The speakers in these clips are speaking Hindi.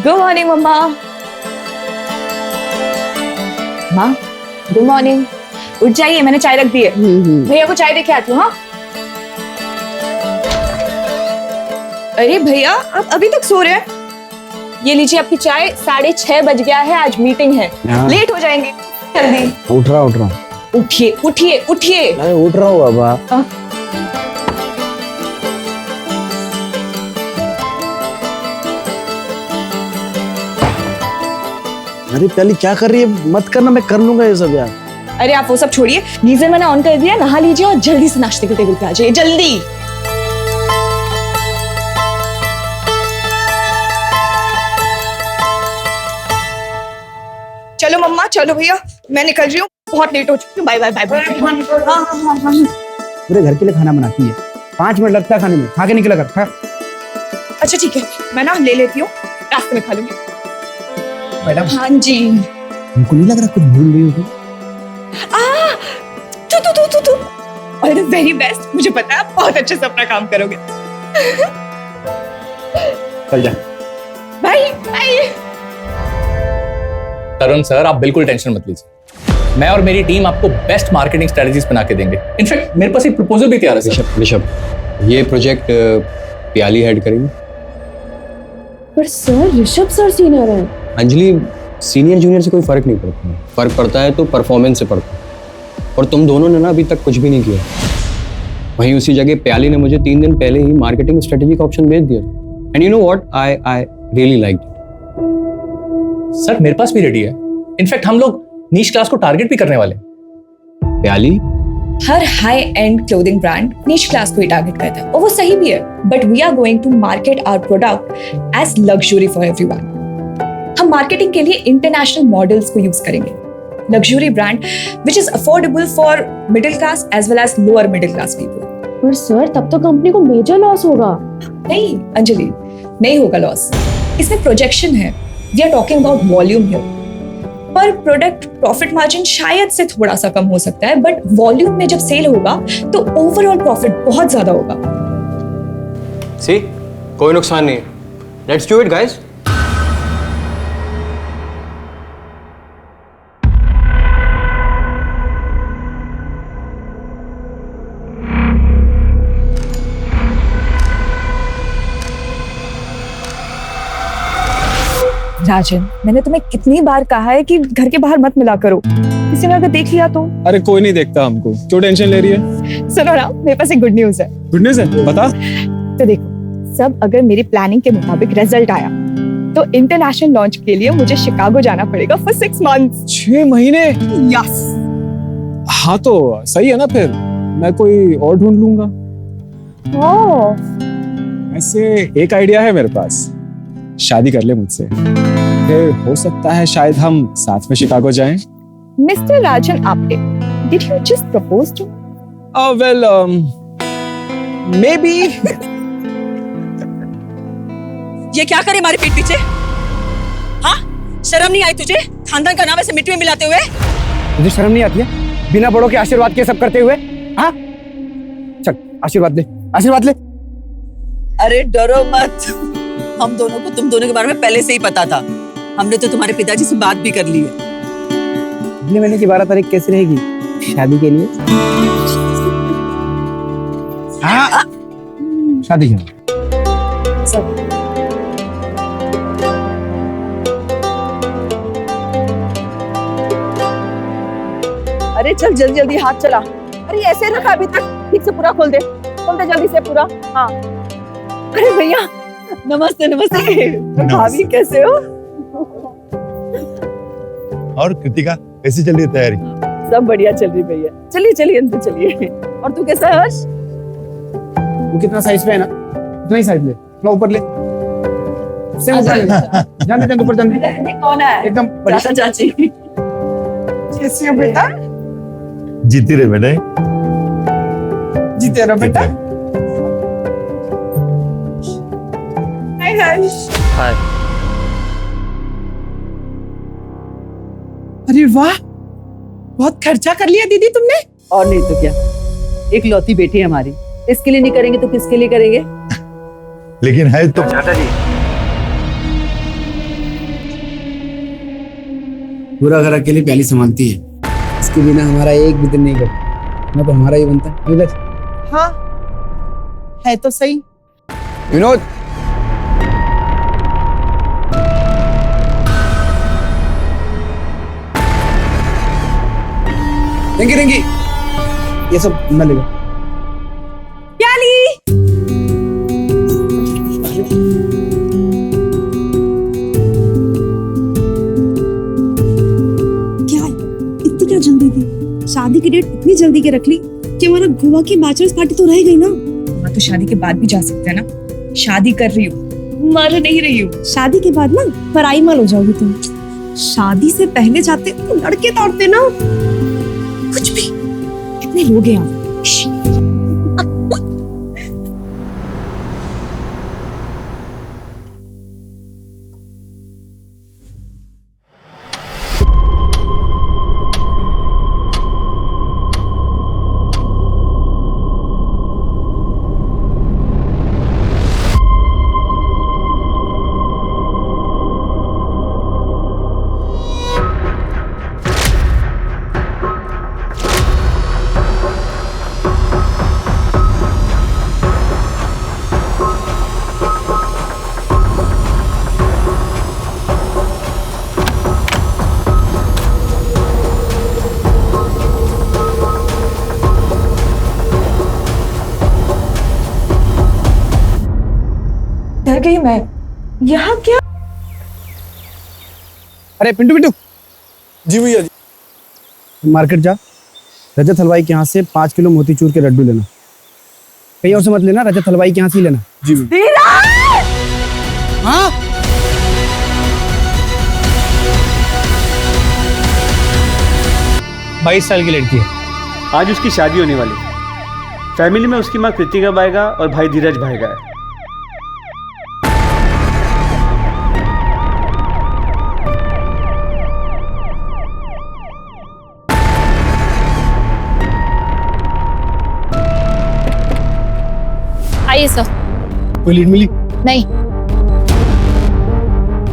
गुड मॉर्निंग मम्मा। माँ गुड मॉर्निंग। उठ जाइए, मैंने चाय रख दी है। भैया को चाय देके आती हूँ। हाँ अरे भैया आप अभी तक सो रहे हैं? ये लीजिए आपकी चाय। 6:30 बज गया है, आज मीटिंग है, लेट हो जाएंगे। जल्दी उठ रहा उठिए उठिए उठिए। मैं उठ रहा हूँ बाबा। अरे प्याली क्या कर रही है? मत करना, मैं कर लूंगा ये सब यार। अरे आप वो सब छोड़िए, गीजर मैंने ऑन कर दिया, नहा लीजिए और जल्दी से नाश्ते के टेबल पे आ जाइए, जल्दी। चलो मम्मा, चलो भैया, मैं निकल रही हूँ, बहुत लेट हो चुकी हूँ। Bye bye bye bye. पूरे घर के लिए खाना बनाती है, 5 मिनट लगता है खाने में, खा के निकला कर। खा। अच्छा ठीक है, मैं ना ले लेती हूँ, रास्ते में खा लूंगी। मैडम। हाँ जी। हमको नहीं लग रहा कुछ भूल रही हो तुम? तू और वेरी बेस्ट, मुझे पता है आप बहुत अच्छे से अपना काम करोगे। चल जा। Bye bye. तरुण सर आप बिल्कुल टेंशन मत लीजिए, मैं और मेरी टीम आपको बेस्ट मार्केटिंग स्ट्रेटजीज बना के देंगे। इनफैक्ट मेरे पास एक प्रपोजल भी तैयार है। ऋषभ, ये प्रोजेक्ट प्याली हेड करेंगे। पर सर ऋषभ सर सीनियर है। अंजलि, सीनियर जूनियर से कोई फर्क नहीं पड़ता, फर्क पड़ता है तो परफॉर्मेंस से पड़ता है, और तुम दोनों ने ना अभी तक कुछ भी नहीं किया। वहीं उसी जगह प्याली ने मुझे 3 दिन पहले ही मार्केटिंग स्ट्रेटेजी का ऑप्शन भेज दिया, and you know what, I really like it. Sir मेरे पास भी रेडी है, इनफैक्ट हम लोग नीश क्लास को टारगेट भी करने वाले हैं। प्याली, हर high end clothing brand niche class को ही टारगेट करता है, और वो सही भी है, but we are going to market our product as luxury for everyone. हम मार्केटिंग के लिए इंटरनेशनल मॉडल्स को यूज करेंगे, luxury brand which is affordable for middle class as well as lower middle class people. पर सर तब तो कंपनी को मेजर लॉस होगा। नहीं अंजलि, नहीं होगा लॉस, इसमें प्रोजेक्शन है, we are talking about volume here. पर प्रोडक्ट प्रॉफिट मार्जिन शायद से थोड़ा सा कम हो सकता है, बट वॉल्यूम में जब सेल होगा तो ओवरऑल प्रॉफिट बहुत ज्यादा होगा। सी, कोई नुकसान नहीं है, लेट्स डू इट गाइस। राजन, मैंने तुम्हें कितनी बार कहा है कि घर के बाहर मत मिला करो, किसी ने अगर देख लिया तो। अरे कोई नहीं देखता हमको, क्यों टेंशन ले रही है? सुनो ना, मेरे पास एक गुड न्यूज है। गुड न्यूज़ है, बता। तो देखो, सब अगर मेरी प्लानिंग के मुताबिक रिजल्ट आया तो इंटरनेशनल लॉन्च के लिए मुझे शिकागो जाना पड़ेगा फॉर 6 months। 6 महीने? यस। हाँ तो सही है ना, फिर मैं कोई और ढूंढ लूंगा। ऐसे एक आइडिया है मेरे पास, शादी कर ले मुझसे, फिर हो सकता है शायद हम साथ में शिकागो जाएं। Mister Rajan Apte, did you just propose to? Well maybe. ये क्या करे हमारे पीठ पीछे? हाँ, शर्म नहीं आई तुझे? खानदान का नाम ऐसे मिट्टी में मिलाते हुए। तुझे शर्म नहीं आती है बिना बड़ों के आशीर्वाद के सब करते हुए? हाँ चल आशीर्वाद ले, आशीर्वाद ले। अरे डरो मत, हम दोनों को तुम दोनों के बारे में पहले से ही पता था, हमने तो तुम्हारे पिताजी से बात भी कर ली है। अगले महीने की 12 तारीख कैसी रहेगी शादी के लिए? हाँ शादी क्यों? अरे चल जल्दी जल्दी हाथ चला। अरे ऐसे रखा अभी तक, ठीक से पूरा खोल दे जल्दी से पूरा। हाँ अरे भैया नमस्ते। नमस्ते भाभी, कैसे हो? और कृतिका कैसी चल रही है तैयारी? सब बढ़िया चल रही भैया। चलिए अंदर चलिए। और तू कैसा है हर्ष? वो कितना साइज पे है ना, उतना ही साइज ले, थोड़ा ऊपर ले, से ऊपर ले। जान दे ऊपर, जान दे। कौन है? एकदम चाचा चाची। कैसी हो बेटा? जीती रहे बेटे, जीते रहो बेटा। हाय हर्ष। हाय। अरे वाह, बहुत खर्चा कर लिया दीदी तुमने। और नहीं तो क्या, एक लौती बेटी है हमारी, इसके लिए नहीं करेंगे तो किसके लिए करेंगे? लेकिन है तो चाचा जी पूरा घर अकेली प्याली संभालती है, इसके बिना हमारा एक भी दिन नहीं कटता, ना तो हमारा ही बनता है। विनोद, हाँ है तो सही। विनोद, रिंकी रिंकी, ये सब मैं लेगा। प्याली क्या इतनी क्या जल्दी थी? शादी की डेट इतनी जल्दी के रख ली कि हमारा गोवा की बैचलर्स पार्टी तो रह गई ना। मैं तो शादी के बाद भी जा सकते हैं ना। शादी कर रही हूँ, मर नहीं रही हूँ। शादी के बाद ना पराई माल हो जाओगी तुम। शादी से पहले जाते तो लड़के तोड़ते ना। कुछ भी कितने लोग हैं यहाँ। डर गई मैं। यहाँ क्या? अरे पिंटू पिंटू। जी भैया जी। मार्केट जा, रजत हलवाई के यहाँ से 5 किलो मोतीचूर के लड्डू लेना। कहीं और से मत लेना, रजत हलवाई के यहाँ से ही लेना। जी भैया। हाँ 22 साल की लड़की है। आज उसकी शादी होने वाली है। फैमिली में उसकी माँ कृतिका बाएगा और भाई धीरज भाएगा है। आइए सर। कोई लीड मिली? नहीं।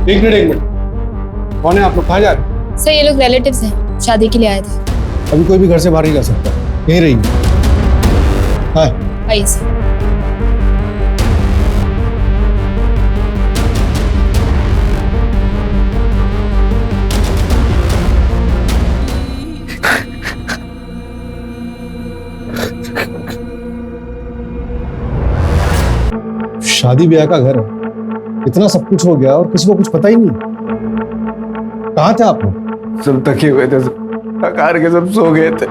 एक मिनट। कौन है आप लोग, कहाँ जा रहे हैं? सर ये लोग रिलेटिव्स हैं, शादी के लिए आए थे। अभी कोई भी घर से बाहर नहीं जा सकता, यहीं रही। हाँ आइए सर। शादी ब्याह का घर है, इतना सब कुछ हो गया और किसी को कुछ पता ही नहीं। कहाँ थे आप लोग? सब थके हुए थे, थकार के सब सो गए थे।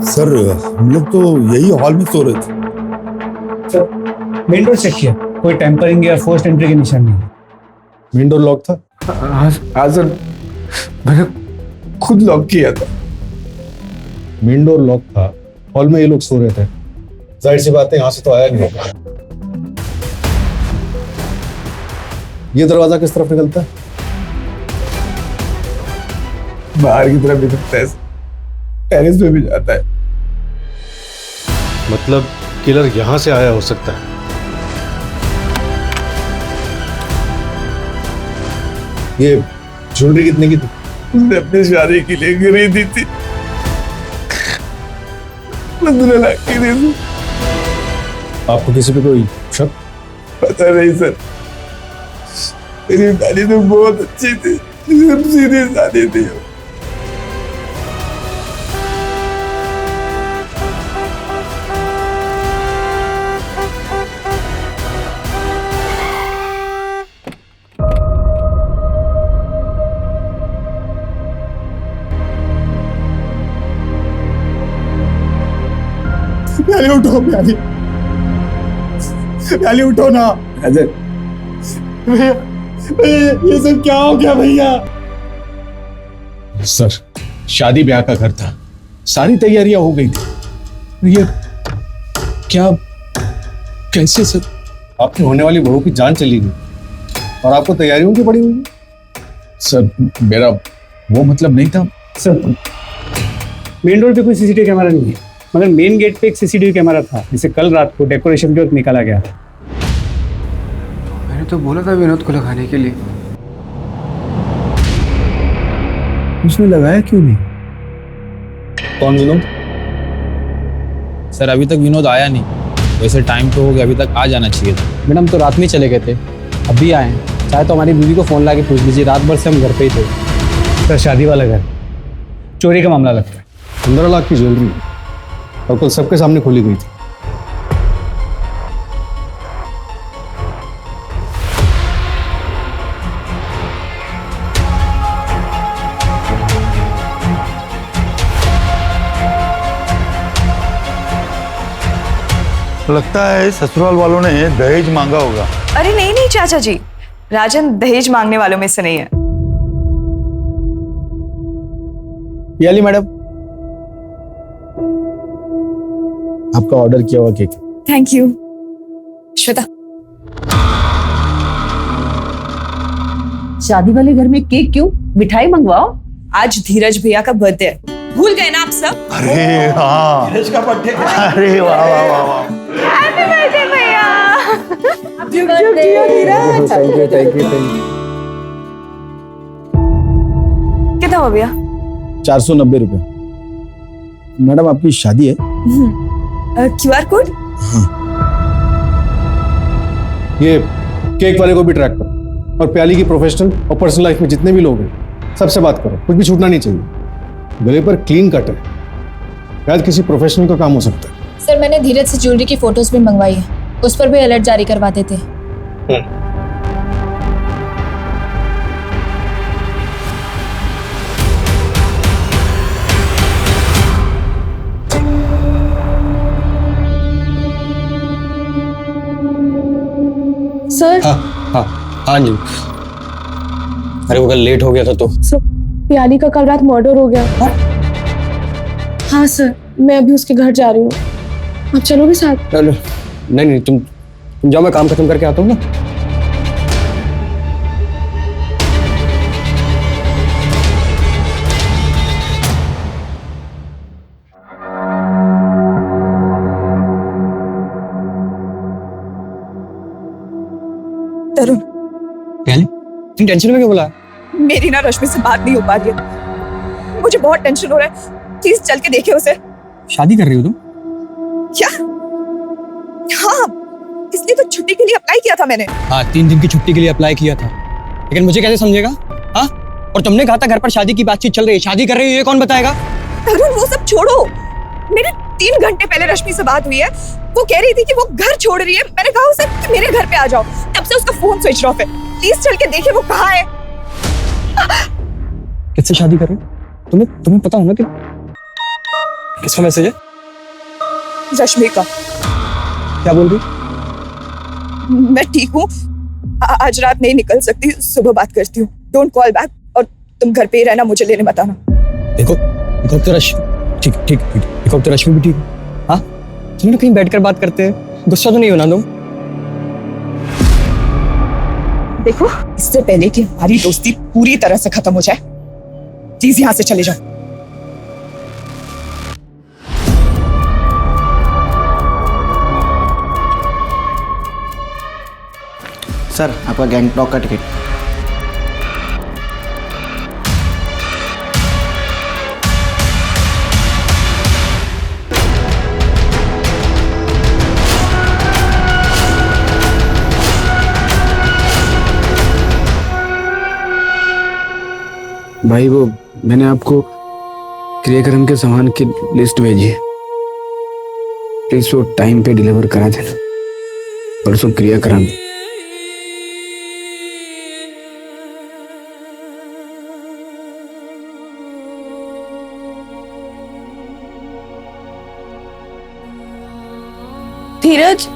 सर हम लोग तो यही हॉल में सो रहे थे। मेन डोर चेक किया, कोई टेम्परिंग या फोर्स्ड एंट्री के निशान नहीं। मेन डोर लॉक था? हाँ सर, मैंने खुद लॉक किया था। मेन डोर लॉक था, हॉल में ये लोग सो रहे थे, जाहिर सी बात है यहाँ से तो आया नहीं होगा। ये दरवाजा किस तरफ निकलता है? बाहर की तरफ निकलता है, टेरेस पे भी जाता है। मतलब किलर यहां से आया हो सकता है। ये ज्वेलरी कितने की थी? उसने अपनी शादी के लिए खरीदी थी, 15 लाख की थी। आपको किसी पे कोई शक? पता नहीं सर, मेरी शादी तो बहुत अच्छी थी, सब सीधी शादी थी। प्याली उठो, प्याली उठो ना। अजय भैया, ये सब क्या हो गया भैया? सर शादी ब्याह का घर था, सारी तैयारियां हो गई थी। ये क्या, कैसे सर? आपकी होने वाली बहू की जान चली गई और आपको तैयारियों की पड़ी हुई है। सर मेरा वो मतलब नहीं था। सर मेन डोर पे कोई सीसीटीवी कैमरा नहीं है, मगर मेन गेट पे एक सीसीटीवी कैमरा था, जिसे कल रात को डेकोरेशन के वक्त निकाला गया था। मैंने तो बोला था विनोद को लगाने के लिए। उसने लगाया क्यों नहीं? कौन विनोद? सर अभी तक विनोद आया नहीं। वैसे टाइम तो हो गया, अभी तक आ जाना चाहिए था। मैडम तो रात में चले गए थे, अभी आए हैं। चाहे तो हमारी बीवी को फोन ला के पूछ लीजिए, रात भर से हम घर पे ही थे। सर शादी वाला घर, चोरी का मामला लगता है। 15 लाख की ज्वेलरी और कल सबके सामने खोली गई थी। लगता है ससुराल वालों ने दहेज मांगा होगा। अरे नहीं नहीं चाचा जी, राजन दहेज मांगने वालों में से नहीं है। याली मैडम, आपका ऑर्डर किया हुआ केक। Thank you. श्वेता, शादी वाले घर में केक क्यों? मिठाई मंगवाओ। आज धीरज भैया का बर्थडे है, भूल गए ना आप सब? अरे हाँ, धीरज का बर्थडे। अरे वाह वाह वाह वाह। हैप्पी बर्थडे भैया। Thank you thank you. कितना हो भैया? 490 रुपए। मैडम आपकी शादी है? QR code? ये केक वाले को भी ट्रैक करो और प्याली की प्रोफेशनल और पर्सनल लाइफ में जितने भी लोग हैं सबसे बात करो, कुछ भी छूटना नहीं चाहिए। गले पर क्लीन कट है, शायद किसी प्रोफेशनल का काम हो सकता है। सर मैंने धीरज से ज्वेलरी की फोटोज भी मंगवाई है, उस पर भी अलर्ट जारी करवा देते। सर हाँ जी। अरे वो कल लेट हो गया था तो। सर प्याली का कल रात मर्डर हो गया। हाँ सर, मैं अभी उसके घर जा रही हूँ, आप चलोगे साथ? नहीं नहीं, तुम जाओ, मैं काम खत्म करके आता हूँ ना। तरुण, प्याली, तुम टेंशन में क्यों बोला? मेरी ना रश्मि से बात नहीं हो पा रही है, मुझे बहुत टेंशन हो रहा है। प्लीज चल के देखिए उसे। शादी कर रही हो तुम? क्या? हाँ, इसलिए तो छुट्टी के लिए अप्लाई किया था मैंने। हाँ, 3 दिन की छुट्टी के लिए अप्लाई किया था, लेकिन मुझे कैसे समझेगा? हाँ, और तुमने कहा था घर पर शादी की बातचीत चल रही है, शादी कर रही है, ये कौन बताएगा? तरुण वो सब छोड़ो, मेरे 3 घंटे पहले रश्मि से बात हुई है। वो कह रही थी कि वो घर छोड़ रही है। मैंने कहा उसे कि मेरे घर पे आ जाओ, तब से उसका फोन स्विच ऑफ है। प्लीज चल के देखिए वो कहाँ है। किससे शादी कर रहे हो? तुम्हें पता होना कि किसका मैसेज है? रश्मि का। क्या बोल रही? मैं ठीक हूँ, आज रात नहीं निकल सकती, सुबह बात करती हूँ। डोंट कॉल बैक, और तुम घर पे ही रहना, मुझे लेने मत आना। देखो तो ठीक, देखो तो रश्मि भी ठीक है। हाँ, तुमने कहीं बैठकर बात करते हैं, गुस्सा तो नहीं होना तुम? देखो, इससे पहले कि हमारी दोस्ती पूरी तरह से खत्म हो जाए, प्लीज यहाँ से चले जाओ। सर आपका गैंगटॉक का टिकट। भाई वो मैंने आपको क्रियाक्रम के सामान की लिस्ट भेजी है, प्लीज वो टाइम पे डिलीवर करा देना। परसों क्रियाक्रम। धीरज,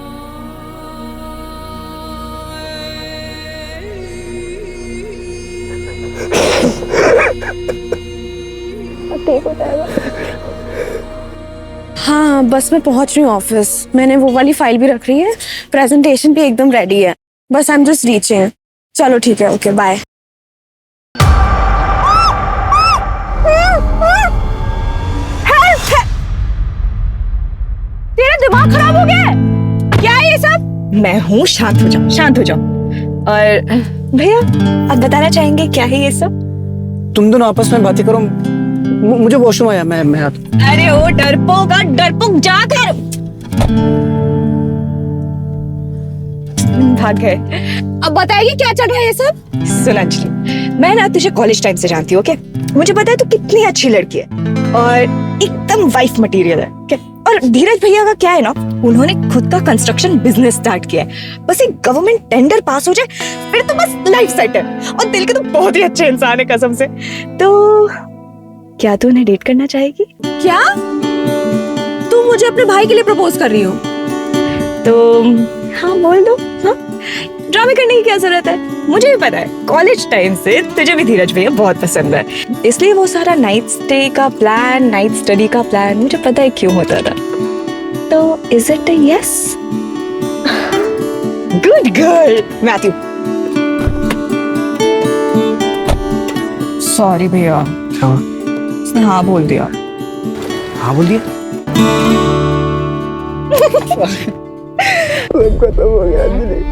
हाँ बस मैं पहुंच रही हूँ ऑफिस। मैंने वो वाली फाइल भी रख रही है, प्रेजेंटेशन भी एकदम रेडी है, बस आई एम जस्ट रीचिंग। चलो ठीक है, ओके बाय। तेरा दिमाग खराब हो गया है क्या है ये सब? मैं हूँ, शांत हो जाओ, शांत हो जाओ। और भैया, आप बताना चाहेंगे क्या है ये सब? तुम दोनों आपस में बातें करो, मुझे वॉशरूम आया, मैं आता। अरे ओ डरपोक जा कर भाग गए। अब बताएगी क्या चल रहा है ये सब? सुन अंजलि, मैं ना तुझे कॉलेज टाइम से जानती हूँ, ओके? मुझे पता है तू कितनी अच्छी लड़की है और एकदम वाइफ मटेरियल है, ओके? और धीरज भैया का क्या है ना, उन्होंने खुद का कंस्ट्रक्शन बिजनेस स्टार्ट किया है। बस एक गवर्नमेंट टेंडर पास हो जाए फिर तो बस लाइफ सेट है। और दिल के तो बहुत ही अच्छे इंसान है कसम से। तो क्या तू उन्हें डेट करना चाहेगी? क्या तू मुझे अपने भाई के लिए प्रपोज कर रही हो? तो हाँ बोल दो। हाँ, ड्रामे करने की क्या जरूरत है? मुझे भी पता है कॉलेज टाइम से तुझे भी धीरज भैया बहुत पसंद है, इसलिए वो सारा नाइट स्टे का प्लान, नाइट स्टडी का प्लान मुझे पता है क्यों होता था। तो is it yes? Good girl Matthew. Sorry भैया, उसने हाँ बोल दिया। हाँ बोल दिया? खत्म हो गया अंजलि।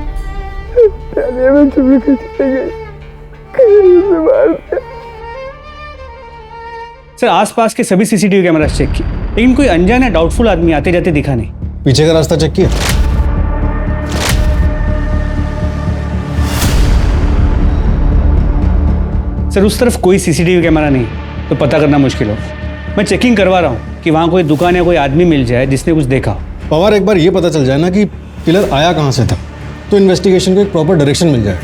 सर आसपास के सभी सीसीटीवी कैमरा चेक किए, लेकिन कोई अनजान या डाउटफुल आदमी आते जाते दिखा नहीं। पीछे का रास्ता चेक किया? सर उस तरफ कोई सीसीटीवी कैमरा नहीं, तो पता करना मुश्किल हो। मैं चेकिंग करवा रहा हूँ कि वहाँ कोई दुकान या कोई आदमी मिल जाए जिसने कुछ देखा हो। पवार, एक बार ये पता चल जाए ना कि किलर आया कहाँ से था, तो इन्वेस्टिगेशन को एक प्रॉपर डायरेक्शन मिल जाए।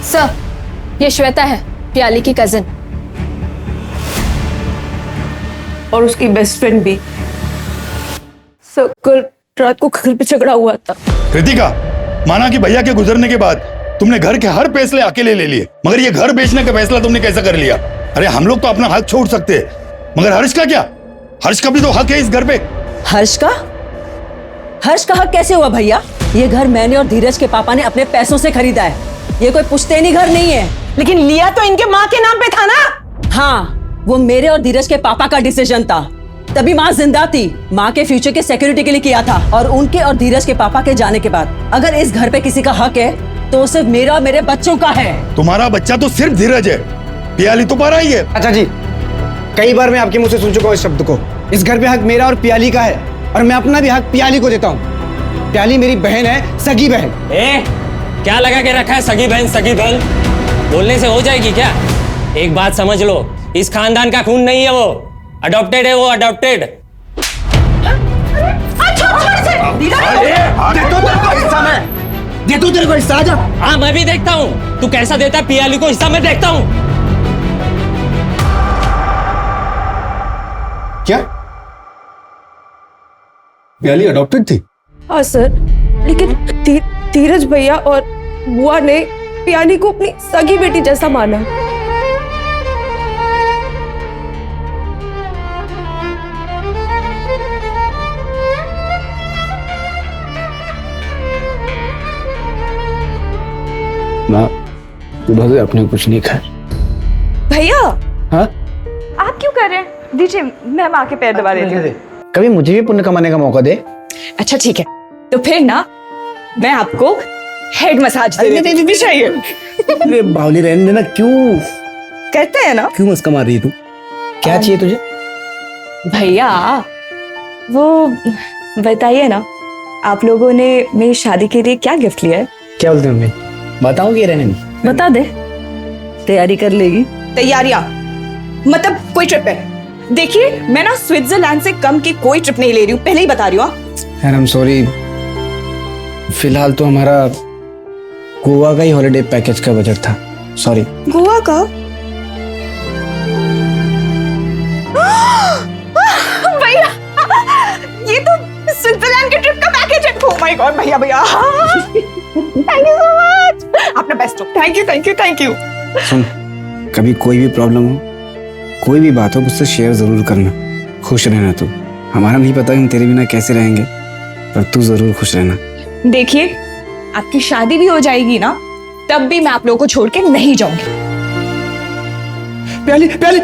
सर, ये श्वेता है, प्याली की कजिन और उसकी बेस्ट फ्रेंड भी। सर कल रात को घर पे झगड़ा हुआ था। कृतिका, माना कि भैया के गुजरने के बाद तुमने घर के हर फैसले अकेले ले लिए, मगर ये घर बेचने का फैसला तुमने कैसे कर लिया? अरे हम लोग तो अपना हक छोड़ सकते हैं, मगर हर्ष का क्या? हर्ष का भी तो हक है इस घर पे। हर्ष का हक कैसे हुआ भैया? ये घर मैंने और धीरज के पापा ने अपने पैसों से खरीदा है, ये कोई पुश्तैनी घर नहीं है। लेकिन लिया तो इनके माँ के नाम पे था ना? हाँ, वो मेरे और धीरज के पापा का डिसीजन था, तभी माँ जिंदा थी। माँ के फ्यूचर के सिक्योरिटी के लिए किया था। और उनके और धीरज के पापा के जाने के बाद अगर इस घर पे किसी का हक है तो सिर्फ मेरा और मेरे बच्चों का है। तुम्हारा बच्चा तो सिर्फ धीरज है, पियाली तो पा रही है। अच्छा जी, कई बार मैं आपके मुंह से सुन चुका हूँ इस शब्द को। इस घर पे हक मेरा और पियाली का है, और मैं अपना भी हक पियाली को देता हूँ। प्याली मेरी बहन है, सगी बहन। क्या लगा के रखा है सगी बहन सगी बहन? बोलने से हो जाएगी क्या? एक बात समझ लो, इस खानदान का खून नहीं है वो, अडॉप्टेड है वो, अडॉप्टेड। दे दो तेरे को हिस्सा, आजा। हाँ मैं भी देखता हूँ, तू कैसा देता है पियाली को हिस्सा, मैं देखता हूँ। क्या पियाली अडॉप्टेड थी? हाँ सर, लेकिन धीरज भैया और बुआ ने पियाली को अपनी सगी बेटी जैसा माना। माँ, सुबह से आपने कुछ नहीं खाया। भैया, हाँ? आप क्यों कर रहे हैं? दीजिए, मैं माँ के पैर दबा देती हूँ। कभी मुझे भी पुण्य कमाने का मौका दे। अच्छा ठीक है, तो फिर ना मैं आपको हेड मसाज दे देती हूँ। चाहिए? अरे बावली रहने देना, क्यों कहते हैं ना, क्यों मस्का मार रही है तू? क्या चाहिए तुझे? भैया वो बताइए ना, आप लोगों ने मेरी शादी के लिए क्या गिफ्ट लिया है? क्या बोलते हैं मम्मी? बताओ कि रहने नहीं? बता दे, तैयारी कर लेगी। तैयारियां मतलब कोई ट्रिप है? देखिए, मैं ना स्विट्जरलैंड से कम की कोई ट्रिप नहीं ले रही हूँ, पहले ही बता रही हूँ। यार आई एम सॉरी, फिलहाल तो हमारा गोवा का ही हॉलिडे पैकेज का बजट था। सॉरी। गोवा का? भैया, ये तो स्विट्जरलैंड के ट्रिप का पैकेज है। ओह माय गॉड भैया, भैया थैंक यू सो मच, आपने बेस्ट हो। Thank you thank you thank you. सुन, कभी कोई भी प्रॉब्लम हो, कोई भी बात हो, मुझसे शेयर जरूर करना। खुश रहना तू। हमारा नहीं पता हम तेरे बिना कैसे रहेंगे, पर तू जरूर खुश रहना। देखिए, आपकी शादी भी हो जाएगी ना, तब भी मैं आप लोगों को छोड़ के नहीं जाऊंगी। प्याली प्याली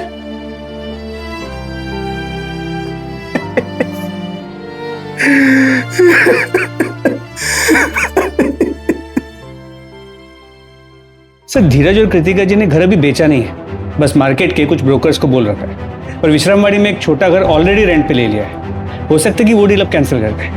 सर धीरज और कृतिका जी ने घर अभी बेचा नहीं है, बस मार्केट के कुछ ब्रोकर्स को बोल रखा है, और विश्रामवाड़ी में एक छोटा घर ऑलरेडी रेंट पे ले लिया है। हो सकता है कि वो डील अब कैंसिल कर दे।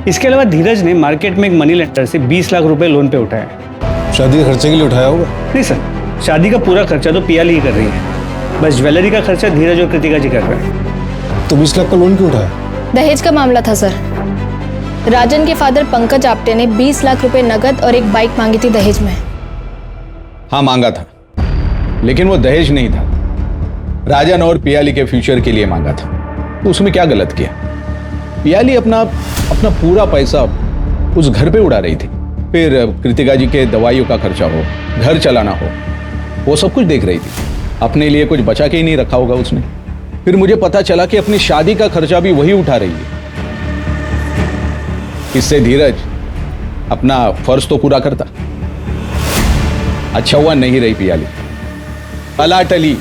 इसके अलावा धीरज ने मार्केट में एक मनी लेंडर से 20 लाख रुपए लोन पे उठाया है। शादी के खर्चे के लिए उठाया होगा? नहीं सर, शादी का पूरा खर्चा तो पियाली ही कर रही है, बस ज्वेलरी का खर्चा धीरज और कृतिका जी कर रहे हैं। तो 20 लाख का लोन क्यों उठाया? दहेज का मामला था सर। राजन के फादर पंकज आप्टे ने 20 लाख रुपए नगद और एक बाइक मांगी थी दहेज में। हाँ मांगा था, लेकिन वो दहेज नहीं था, राजन और पियाली के फ्यूचर के लिए मांगा था। तो उसमें क्या गलत किया? पियाली अपना पूरा पैसा उस घर पे उड़ा रही थी, फिर कृतिका जी के दवाइयों का खर्चा हो, घर चलाना हो, वो सब कुछ देख रही थी। अपने लिए कुछ बचा के ही नहीं रखा होगा उसने। फिर मुझे पता चला कि अपनी शादी का खर्चा भी वही उठा रही है। इससे धीरज अपना फर्ज तो पूरा करता। अच्छा हुआ नहीं रही पियाली, अला टली।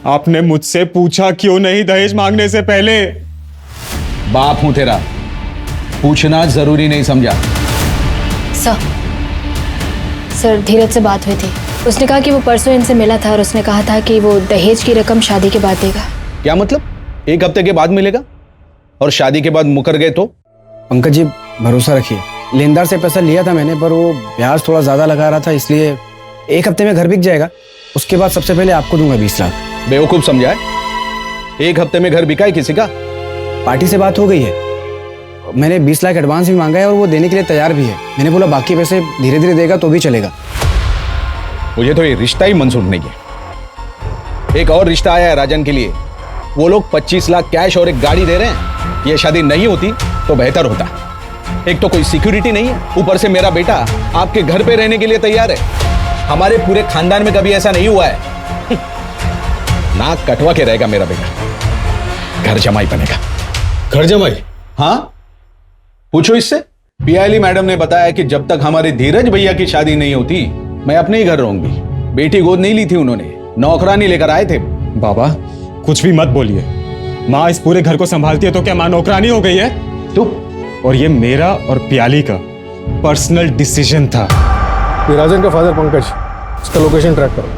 आपने मुझसे पूछा क्यों नहीं दहेज मांगने से पहले? बाप हूं तेरा, पूछना जरूरी नहीं समझा? सर धीरज से बात हुई थी, उसने कहा कि वो परसों इनसे मिला था और उसने कहा था कि वो दहेज की रकम शादी के बाद देगा। क्या मतलब? 1 हफ्ते के बाद मिलेगा और शादी के बाद मुकर गए तो? पंकज जी भरोसा रखिए, लेनदार से पैसा लिया था मैंने, पर वो ब्याज थोड़ा ज्यादा लगा रहा था, इसलिए 1 हफ्ते में घर बिक जाएगा। उसके बाद सबसे पहले आपको दूंगा 20 लाख। बेवकूफ समझा है? 1 हफ्ते में घर बिका है किसी का? पार्टी से बात हो गई है, मैंने 20 लाख एडवांस भी मांगा है और वो देने के लिए तैयार भी है। मैंने बोला बाकी पैसे धीरे धीरे देगा तो भी चलेगा। मुझे तो ये रिश्ता ही मंजूर नहीं है। एक और रिश्ता आया है राजन के लिए, वो लोग 25 लाख कैश और एक गाड़ी दे रहे हैं। ये शादी नहीं होती तो बेहतर होता। एक तो कोई सिक्योरिटी नहीं है, ऊपर से मेरा बेटा आपके घर पे रहने के लिए तैयार है। हमारे पूरे खानदान में कभी ऐसा नहीं हुआ है। नाक कटवा के रहेगा मेरा बेटा, घर जमाई बनेगा। घर जमाई? हाँ, पूछो इससे। पियाली मैडम ने बताया कि जब तक हमारे धीरज भैया की शादी नहीं होती मैं अपने ही घर रहूंगी। बेटी गोद नहीं ली थी उन्होंने, नौकरानी लेकर आए थे। बाबा कुछ भी मत बोलिए, माँ इस पूरे घर को संभालती है तो क्या माँ नौकरानी हो गई है? तो और ये मेरा और पियाली का पर्सनल डिसीजन था। ये राजन का फादर पंकज, इसका लोकेशन ट्रैक करो,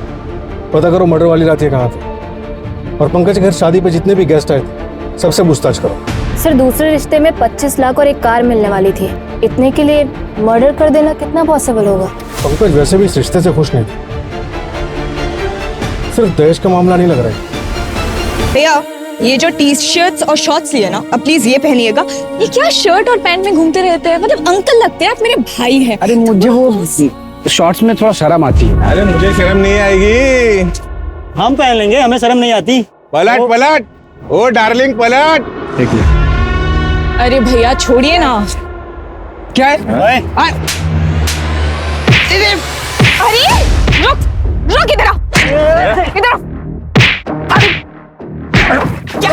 पता करो मर्डर वाली रात ये कहाँ थे, और पंकज के घर शादी पे जितने भी गेस्ट आए थे सबसे पूछताछ करो। सर दूसरे रिश्ते में 25 लाख और एक कार मिलने वाली थी, इतने के लिए मर्डर कर देना कितना पॉसिबल होगा? पंकज वैसे भी इस रिश्ते से खुश नहीं थे, सिर्फ दहेज का मामला नहीं लग रहा है। भैया ये जो टी शर्ट्स और शॉर्ट्स लिए ना, अब प्लीज ये पहनिएगा। ये क्या शर्ट और पैंट में घूमते रहते हैं, मतलब अंकल लगते हैं आप, मेरे भाई हैं। अरे मुझे वो शॉर्ट्स में थोड़ा शर्म आती है। अरे मुझे शर्म नहीं आएगी, हम पहन लेंगे, हमें शर्म नहीं आती। पलट पलट, ओ डार्लिंग पलट। देखिए अरे भैया छोड़िए ना। क्या है? अरे रुक रुक, इधर आओ, इधर आओ। क्या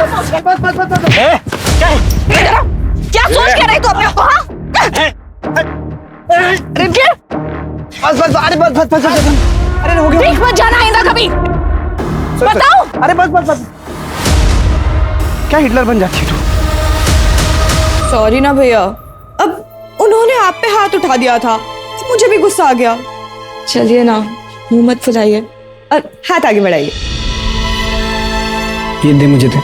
क्या सोच के रहे तो अपने को? बस अरे हो गया। देख मत जाना आइंदा कभी। बताओ। अरे बस क्या हिटलर बन जाती है तू? सॉरी ना भैया, अब उन्होंने आप पे हाथ उठा दिया था, मुझे भी गुस्सा आ गया। चलिए ना, मुंह मत फुलाइए और हाथ आगे बढ़ाइए। ये दे मुझे, दे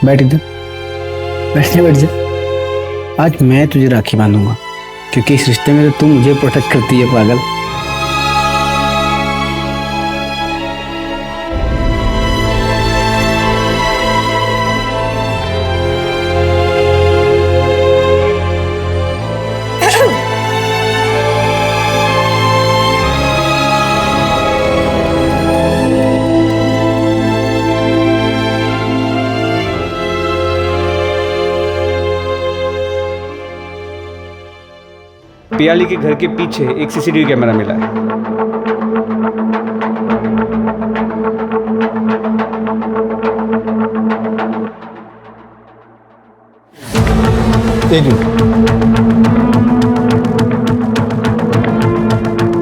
बैठ इधर, बैठ जा। आज मैं तुझे राखी बांधूंगा क्योंकि इस रिश्ते में तो तू मुझे प्रोटेक्ट करती है पागल। पियाली के घर के पीछे एक सीसीटीवी कैमरा मिला है। एक मिनट,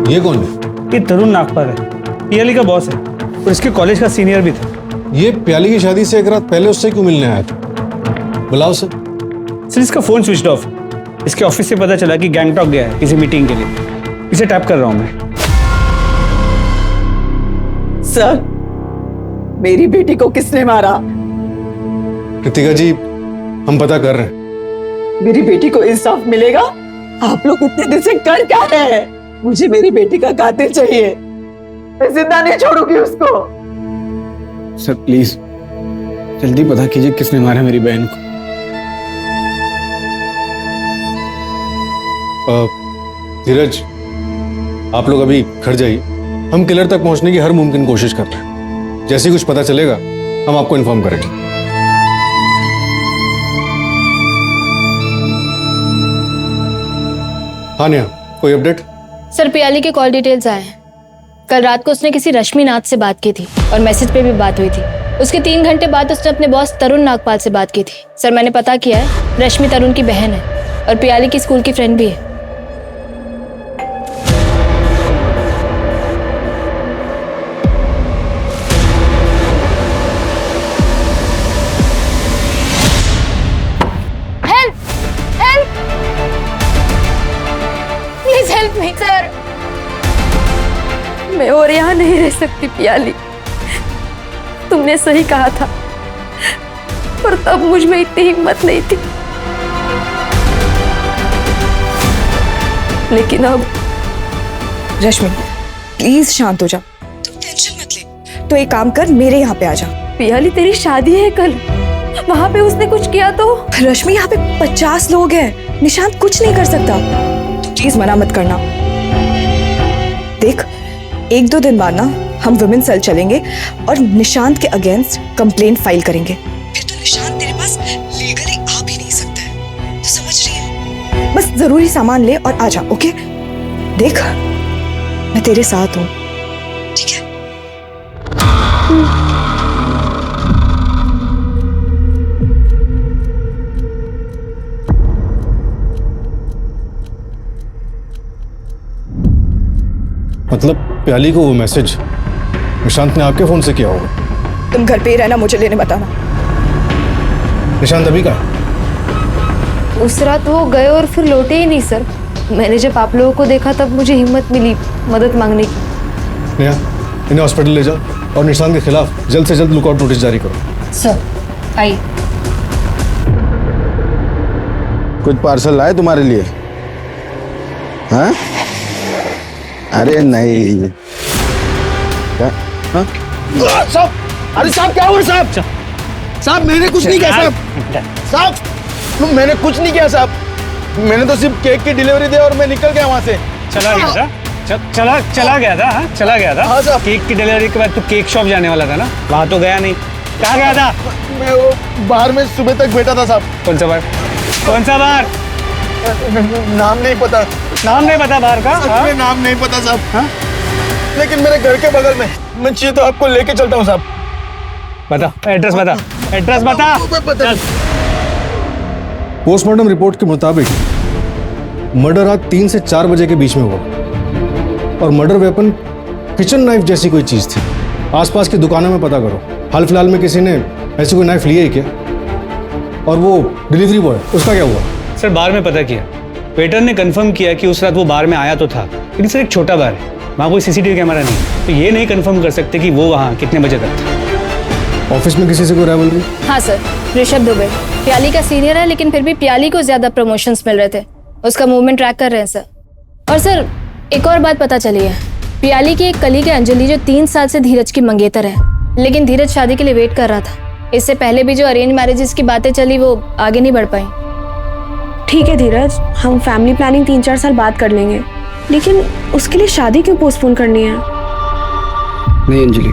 ये कौन है? ये तरुण नागपाल है, पियाली का बॉस है और इसके कॉलेज का सीनियर भी था। ये प्याली की शादी से एक रात पहले उससे क्यों मिलने आया था? बुलाओ सर। सर इसका फोन स्विच ऑफ है। इसके ऑफिस से पता चला कि गैंगटॉक गया है किसी मीटिंग के लिए। इसे टैप कर रहा हूं मैं। सर मेरी बेटी को किसने मारा? कृतिका जी, हम पता कर रहे हैं। मेरी बेटी को इंसाफ मिलेगा? आप लोग इतने दिन से कर क्या रहे हैं? मुझे मेरी बेटी का कातिल चाहिए। मैं जिंदा नहीं छोड़ूंगी उसको। सर प्लीज जल्दी पता कीजिए किसने मारा मेरी बहन को। धीरज, आप लोग अभी घर जाइए, हम किलर तक पहुंचने की हर मुमकिन कोशिश कर रहे हैं। जैसे ही कुछ पता चलेगा हम आपको इन्फॉर्म करेंगे। हाँ नेहा, कोई अपडेट? सर पियाली के कॉल डिटेल्स आए हैं। कल रात को उसने किसी रश्मि नाथ से बात की थी और मैसेज पे भी बात हुई थी। उसके 3 घंटे बाद उसने अपने बॉस तरुण नागपाल से बात की थी। सर मैंने पता किया है, रश्मि तरुण की बहन है और पियाली की स्कूल की फ्रेंड भी है। सर मैं और यहाँ नहीं रह सकती पियाली, तुमने सही कहा था, पर तब मुझ में इतनी हिम्मत नहीं थी। लेकिन अब रश्मि प्लीज शांत हो जा, तुम टेंशन मत ले। तो एक काम कर, मेरे यहाँ पे आ जा। पियाली तेरी शादी है कल, वहां पे उसने कुछ किया तो? रश्मि यहाँ पे 50 लोग हैं, निशांत कुछ नहीं कर सकता। तो प्लीज मना मत करना। देख 1-2 दिन बाद ना हम वुमेन सेल चलेंगे और निशांत के अगेंस्ट कंप्लेंट फाइल करेंगे। फिर तो निशांत तेरे पास लीगली आ भी नहीं सकता है, तो समझ रही है? बस जरूरी सामान ले और आ जा, ओके? देख मैं तेरे साथ हूँ, ठीक है? मतलब प्याली को वो मैसेज निशांत ने आपके फोन से किया होगा? तुम घर पे ही रहना, मुझे लेने बताना। निशांत अभी कहाँ? उस रात वो गए और फिर लौटे ही नहीं सर। मैंने जब आप लोगों को देखा तब मुझे हिम्मत मिली मदद मांगने की। नेहा, इन्हें हॉस्पिटल ले जाओ और निशांत के खिलाफ जल्द से जल्द लुकआउट नोटिस जारी करो। सर आइए। कुछ पार्सल लाए तुम्हारे लिए? हाँ? अरे नहीं। क्या? हाँ? साहब, अरे साहब क्या हुआ साहब? साहब मैंने कुछ नहीं किया साहब। साहब मैंने कुछ नहीं किया साहब, मैंने तो सिर्फ केक की डिलीवरी दी और मैं निकल गया वहां से। चला गया था? चला गया था? हाँ चला गया था। हाँ साहब। केक की डिलीवरी के बाद तू केक शॉप जाने वाला था ना, वहां तो गया नहीं। कहाँ गया था? मैं वो बाहर में सुबह तक बैठा था साहब। कौन सा बार? कौन सा बार? नाम नहीं पता। नाम नहीं पता बाहर का? सच में नाम नहीं पता साहब। हाँ? लेकिन मेरे घर के बगल में, मैं चाहिए तो आपको लेके चलता हूँ साहब। बता एड्रेस, बता एड्रेस, बता। पोस्टमार्टम रिपोर्ट के मुताबिक मर्डर रात 3 से 4 बजे के बीच में हुआ और मर्डर वेपन किचन नाइफ जैसी कोई चीज थी। आसपास की दुकानों में पता करो, हाल फिलहाल में किसी ने ऐसी कोई नाइफ लिया ही क्या? और वो डिलीवरी बॉय, उसका क्या हुआ? सर बार में पता किया, वेटर ने कंफर्म किया कि उस रात वो बार में आया तो था, लेकिन सर एक छोटा बार है, वहाँ कोई सीसीटीवी कैमरा नहीं, तो ये नहीं कंफर्म कर सकते कि वो वहाँ कितने बजे तक था। ऑफिस में किसी से कोई राइवलरी? हाँ सर, ऋषभ दुबे प्याली का सीनियर है, लेकिन फिर भी प्याली को ज्यादा प्रमोशंस मिल रहे थे। उसका मूवमेंट ट्रैक कर रहे हैं सर। और सर एक और बात पता चली है, प्याली की एक कलीग है अंजलि, जो 3 साल से धीरज की मंगेतर है, लेकिन धीरज शादी के लिए वेट कर रहा था। इससे पहले भी जो अरेंज मैरिजेस की बातें चली वो आगे नहीं बढ़ पाई। ठीक है धीरज, हम फैमिली प्लानिंग 3-4 साल बाद कर लेंगे, लेकिन उसके लिए शादी क्यों पोस्टपोन करनी है? नहीं अंजलि,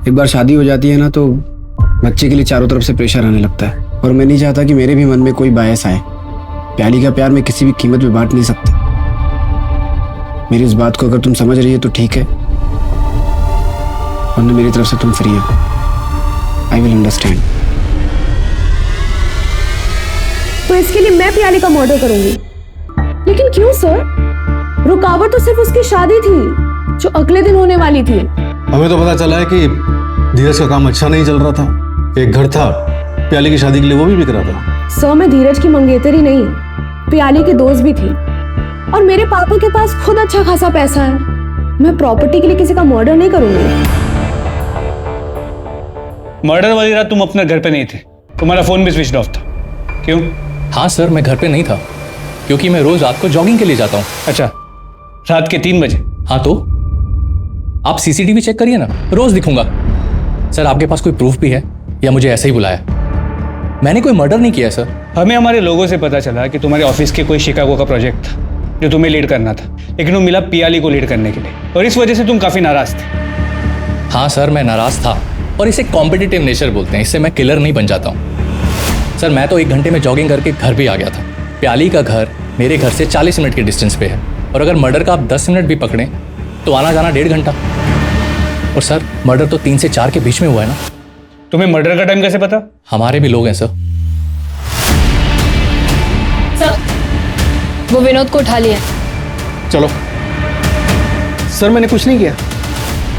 एक बार शादी हो जाती है ना तो बच्चे के लिए चारों तरफ से प्रेशर आने लगता है, और मैं नहीं चाहता कि मेरे भी मन में कोई बायस आए। प्याली का प्यार मैं किसी भी कीमत पे बांट नहीं सकता। मेरी इस बात को अगर तुम समझ रही है तो ठीक है, वरना मेरी तरफ से तुम फ्री हो। I will understand. तो इसके लिए मैं प्याली का मर्डर करूंगी? लेकिन क्यों सर? रुकावट तो सिर्फ उसकी शादी थी जो अगले दिन होने वाली थी। हमें तो पता चला है कि धीरज का काम अच्छा नहीं चल रहा था। एक घर था प्याली की शादी के लिए, वो भी बिक रहा था। सर मैं धीरज की मंगेतर ही नहीं, प्याली की दोस्त भी थी, और मेरे पापा के पास खुद अच्छा खासा पैसा है। मैं प्रॉपर्टी के लिए किसी का मर्डर नहीं करूंगी। मर्डर वाली रात तुम अपने घर पे नहीं थे, तुम्हारा फोन भी स्विच ऑफ था। क्यों? हाँ सर, मैं घर पे नहीं था क्योंकि मैं रोज रात को जॉगिंग के लिए जाता हूँ। अच्छा, रात के 3 बजे? हाँ तो आप सीसीटीवी चेक करिए ना, रोज दिखूंगा। सर आपके पास कोई प्रूफ भी है या मुझे ऐसे ही बुलाया? मैंने कोई मर्डर नहीं किया सर। हमें हमारे लोगों से पता चला कि तुम्हारे ऑफिस के कोई शिकागो का प्रोजेक्ट था जो तुम्हें लीड करना था, लेकिन वो मिला पियाली को लीड करने के लिए, और इस वजह से तुम काफी नाराज थे। हाँ सर, मैं नाराज था और इसे कॉम्पिटिटिव नेचर बोलते हैं, इससे मैं किलर नहीं बन जाता हूँ। सर मैं तो 1 घंटे में जॉगिंग करके घर भी आ गया था। प्याली का घर मेरे घर से 40 मिनट के डिस्टेंस पे है, और अगर मर्डर का आप 10 मिनट भी पकड़ें तो आना जाना 1.5 घंटा। और सर मर्डर तो 3 से 4 के बीच में हुआ है ना। तुम्हें मर्डर का टाइम कैसे पता? हमारे भी लोग हैं सर। वो विनोद को उठा लिया। चलो। सर मैंने कुछ नहीं किया।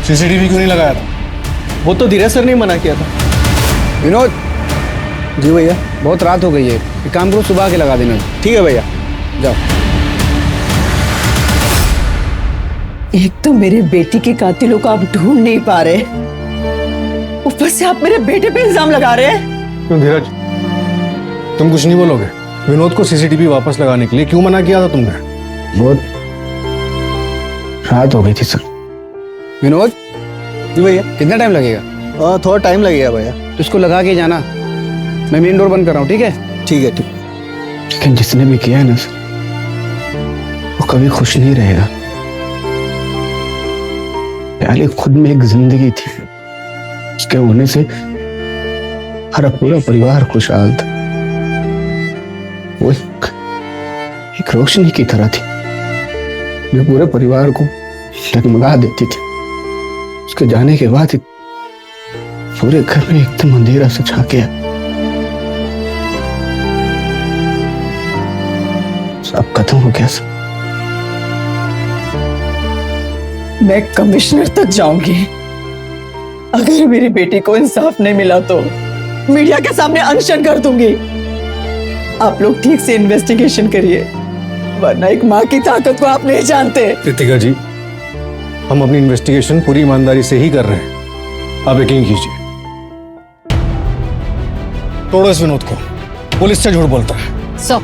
सीसीटीवी क्यों नहीं लगाया था? वो तो धीरज सर ने मना किया था। विनोद। जी भैया, बहुत रात हो गई है, एक काम करो सुबह के लगा देना। ठीक है भैया, जाओ। एक तो मेरे बेटी के कातिलों को आप ढूंढ नहीं पा रहे, ऊपर से आप मेरे बेटे पे इल्जाम लगा रहे हैं। क्यों धीरज, तुम कुछ नहीं बोलोगे? विनोद को सीसीटीवी वापस लगाने के लिए क्यों मना किया था तुमने? बहुत रात हो गई थी सर। विनोद। जी भैया। कितना टाइम लगेगा? थोड़ा टाइम लगेगा भैया। तो इसको लगा के जाना, मैं मेन डोर बंद कर रहा हूँ। ठीक है? ठीक है, ठीक। लेकिन जिसने भी किया है ना सर, वो कभी खुश नहीं रहेगा। प्याली खुद में एक जिंदगी थी, उसके होने से हमारा पूरा परिवार खुशहाल था। वो एक रोशनी की तरह थी जो पूरे परिवार को डगमगा देती थी। उसके जाने के बाद पूरे घर में एकदम अंधेरा सा छा गया। सब खत्म हो गया सर। मैं कमिश्नर तक जाऊंगी, अगर मेरी बेटी को इंसाफ नहीं मिला तो मीडिया के सामने अनशन कर दूंगी। आप लोग ठीक से इन्वेस्टिगेशन करिए, वरना एक माँ की ताकत को आप नहीं जानते। कृतिका जी, हम अपनी इन्वेस्टिगेशन पूरी ईमानदारी से ही कर रहे हैं, आप यकीन कीजिए। तोड़ो इस विनोद को, पुलिस से झूठ बोलता है। सर,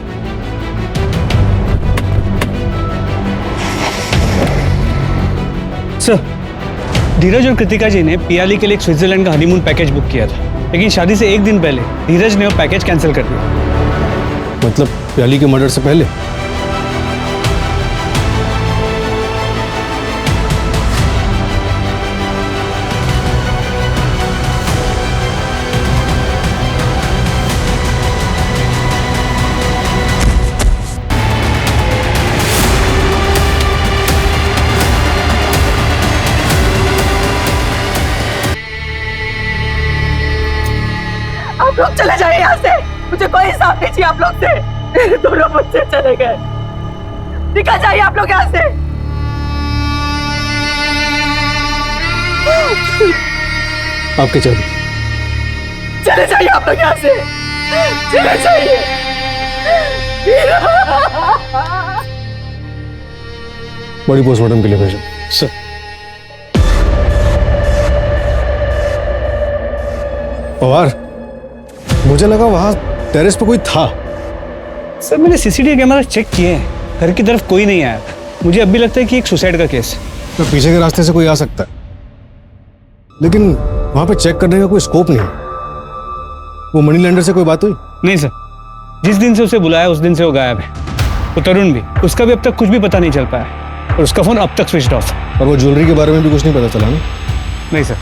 धीरज और कृतिका जी ने पियाली के लिए एक स्विट्जरलैंड का हनीमून पैकेज बुक किया था, लेकिन शादी से 1 दिन पहले धीरज ने वो पैकेज कैंसिल कर दिया। मतलब प्याली के मर्डर से पहले? आप लोग चले जाइए यहाँ से, मुझे कोई इंसाफ नहीं चाहिए आप लोग से। मेरे दोनों बच्चे चले गए, निकल जाइए आप लोग यहाँ से। आपके चाबी। चले जाइए आप लोग यहाँ से, चले जाइए। बॉडी पोस्टमार्टम के लिए भेजो सर। पवार, मुझे लगा वहां टेरेस पे कोई था। सर मैंने सीसीटीवी कैमरा चेक किए हैं, घर की तरफ कोई नहीं आया था। मुझे अब भी लगता है कि एक सुसाइड का केस है। तो पीछे के रास्ते से कोई आ सकता है, लेकिन वहां पे चेक करने का कोई स्कोप नहीं। वो मनी लैंडर से कोई बात हुई? नहीं सर, जिस दिन से उसे बुलाया उस दिन से वो गायब है। वो तरुण भी, उसका भी अब तक कुछ भी पता नहीं चल पाया, और उसका फोन अब तक स्विच ऑफ है। और वो ज्वेलरी के बारे में भी कुछ नहीं पता चला ना? नहीं सर,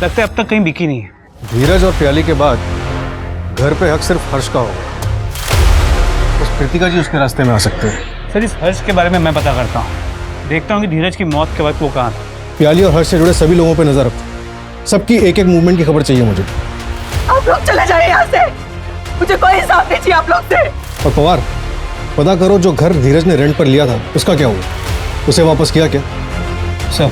लगता है अब तक कहीं बिकी नहीं है। धीरज और प्याली के बाद घर पे हक सिर्फ हर्ष का होगा। उस कृतिका जी उसके रास्ते में आ सकते हैं। सर इस हर्ष के बारे में मैं पता करता हूँ, देखता हूँ कि धीरज की मौत के वक्त वो कहाँ था। प्याली और हर्ष से जुड़े सभी लोगों पे नजर रखो, सबकी एक एक मूवमेंट की खबर चाहिए मुझे। आप लोग चले जाइए यहाँ से, मुझे कोई इंसाफ नहीं चाहिए आप लोग से। और पवार, पता करो जो घर धीरज ने रेंट पर लिया था उसका क्या हुआ? उसे वापस किया क्या? सर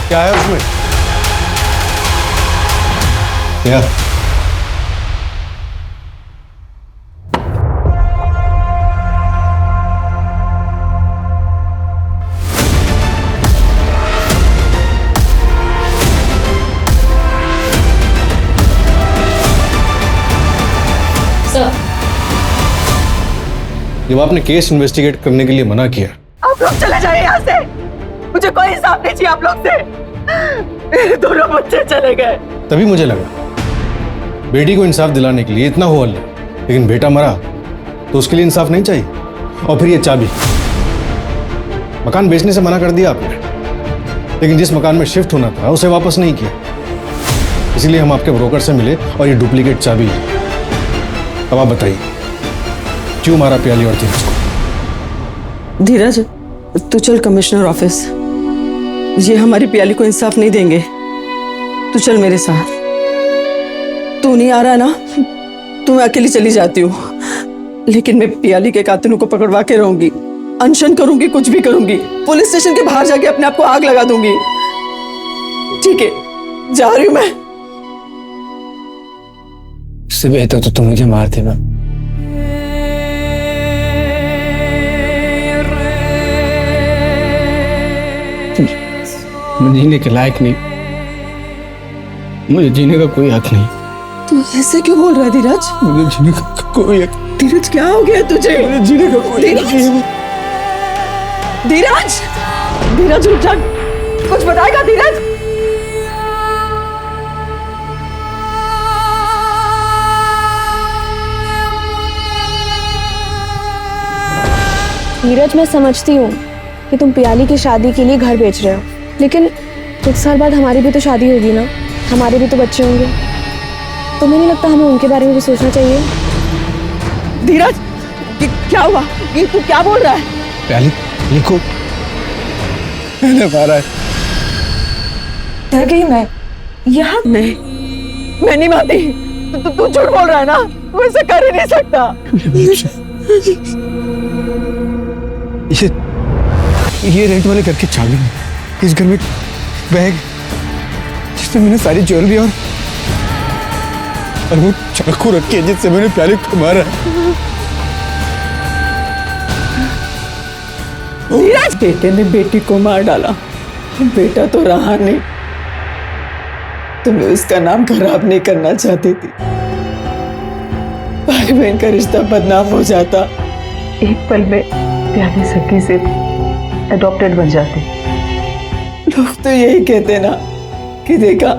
क्या है उसमें? क्या? जब आपने केस इन्वेस्टिगेट करने के लिए मना किया, आप लोग चले जाइए यहाँ से। मुझे कोई हिसाब नहीं चाहिए आप लोग से। मेरे दोनों बच्चे चले गए। तभी मुझे लगा बेटी को इंसाफ दिलाने के लिए इतना हो हल्ला, लेकिन बेटा मरा तो उसके लिए इंसाफ नहीं चाहिए। और फिर ये चाबी, मकान बेचने से मना कर दिया आपने, लेकिन जिस मकान में शिफ्ट होना था उसे वापस नहीं किया। इसीलिए हम आपके ब्रोकर से मिले और ये डुप्लीकेट चाबी है। अब आप बताइए क्यों मारा प्याली और धीरज को? धीरज, तू चल कमिश्नर ऑफिस। ये हमारी प्याली को इंसाफ नहीं देंगे। तू चल मेरे साथ। तू नहीं आ रहा ना, तो मैं अकेली चली जाती हूँ, लेकिन मैं प्याली के कातिलों को पकड़वा के रहूंगी। अनशन करूंगी, कुछ भी करूंगी। पुलिस स्टेशन के बाहर जाके अपने आप को आग लगा दूंगी। ठीक है, जा रही हूं मैं। इससे बेहतर तो तुम मुझे मारते ना। मैं जीने के लायक नहीं, मुझे जीने का कोई हक नहीं। तू ऐसे क्यों बोल रहा है धीरज? मुझे जीने का कोई हक। धीरज, क्या हो गया तुझे? मुझे जीने का कोई हक नहीं। धीरज, धीरज रुक जा, कुछ बताएगा धीरज? धीरज, मैं समझती हूँ कि तुम प्याली की शादी के लिए घर बेच रहे हो, लेकिन कुछ साल बाद हमारी भी तो शादी होगी ना, हमारे भी तो बच्चे होंगे। तुम्हें नहीं लगता हमें उनके बारे में भी सोचना चाहिए? धीरज, क्या हुआ? ये तू क्या बोल रहा है? प्याली लिखो, मैंने मारा है। डर गई मैं। यहाँ नहीं, मैं नहीं मानती। तू झूठ बोल रहा है ना, तू ऐसा कर ही नहीं सकता। ये रेंट वाले घर की चाबी है। इस घर में बैग जिसमें मैंने सारी ज्वेलरी और वो चाकू रखी है जिससे मैंने प्याली को मारा। धीरज, बेटे ने बेटी को मार डाला, बेटा तो रहा नहीं। तुम्हें उसका नाम खराब नहीं करना चाहती थी। भाई बहन का रिश्ता बदनाम हो जाता। एक पल में प्याली सखी से अडॉप्टेड बन जाती। लोग तो यही कहते ना कि देखा,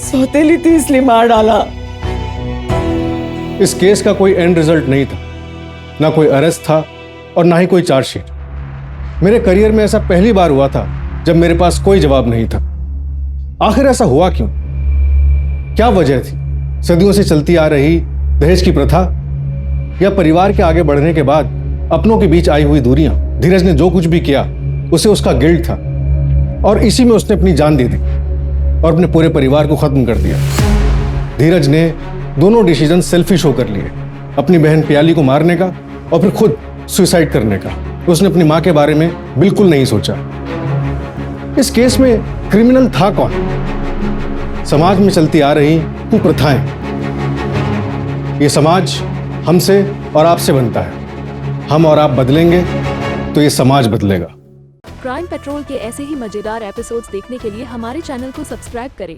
सौतेली थी इसलिए मार डाला। इस केस का कोई एंड रिजल्ट नहीं था, ना कोई अरेस्ट था और ना ही कोई चार्जशीट। मेरे करियर में ऐसा पहली बार हुआ था जब मेरे पास कोई जवाब नहीं था। आखिर ऐसा हुआ क्यों? क्या वजह थी? सदियों से चलती आ रही दहेज की प्रथा, या परिवार के आगे बढ़ने के बाद अपनों के बीच आई हुई दूरियां? धीरज ने जो कुछ भी किया उसे उसका गिल्ट था और इसी में उसने अपनी जान दे दी और अपने पूरे परिवार को खत्म कर दिया। धीरज ने दोनों डिसीजन सेल्फिश होकर लिए, अपनी बहन प्याली को मारने का और फिर खुद सुसाइड करने का। उसने अपनी मां के बारे में बिल्कुल नहीं सोचा। इस केस में क्रिमिनल था कौन? समाज में चलती आ रही कुप्रथाएं। ये समाज हमसे और आपसे बनता है। हम और आप बदलेंगे तो ये समाज बदलेगा। क्राइम पेट्रोल के ऐसे ही मजेदार एपिसोड्स देखने के लिए हमारे चैनल को सब्सक्राइब करें